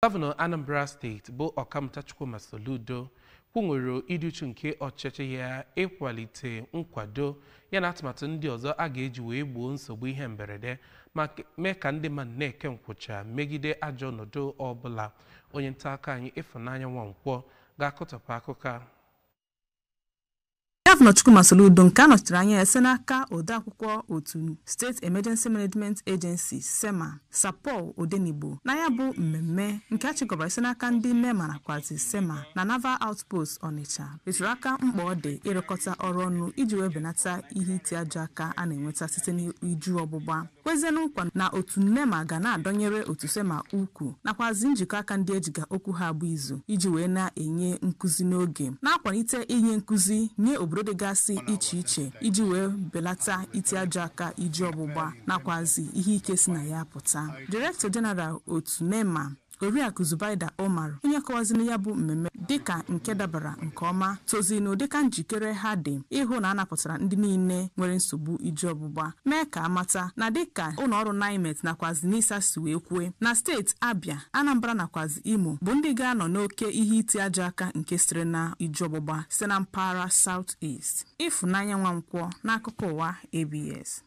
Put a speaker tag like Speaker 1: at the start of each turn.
Speaker 1: Gọvanọ Anambra State bụ Ọkammụta Chukwuma Soludo kwunwere iduchu nke ọchịchị ya ịkwalite nkwado ya na atụmatụ ndị ọzọ a ga-eji wee gboo nsogbu ihe mberede ma mee ka ndị mmadụ na-eke nkwụcha megide ajọ ọnọdụ ọbụla. Onye nta akụkọ anyị Ifunanya Nwankwọ ga-akọtọpụ akụkọ a.
Speaker 2: Gọvanọ Chukwuma Soludo nke anọchitere anya ya site n'aka odeakwụkwọ otu State Emergency Management Agency SEMA Sapor Odenigbo na ya bụ mmemme nke achịkọbara site n'aka ndị NEMA nakwazi SEMA na Naval Outpost Onitsha resiri aka mkpa ọ dị ịrụkọta ọrụ ọnụ iji wee benata ihe iti ajọ aka a na-enweta site n'iju ọgbụgba. Kwezienụ nkwa na otu NEMA ga na-adọnyere otu SEMA ukwu nakwazi njikọ aka ndị ejiga okwu ha bụ izu iji wee na-enye nkụzi n'oge na-akwalite inye nkụzi nye obodo dịgasị iche iche iji wee belata iti ajọ aka iji ọgbụgba nakwazi ihe ike si na ya pụta. Director General otu NEMA Oriakụ Zubaida Omar onye kọwaziri ya bụ mmemme dịka nke dabara nke ọma tozi na ụdịka njikere ha dị ịhụ na anapụtara ndị niile nwere nsogbu iji ọgbụgba mee ka amata na dịka ụlọọrụ NIMET nakwazi NISA si wee kwue na steeti Abia, Anambra nakwazi Imo bụ ndị ga-anọ n'oke ihe iti ajọ aka nke sitere na iji ọgbụgba site na mpaghara South East. Ifunanya Nwankwọ n'akụkọ ụwa ABS.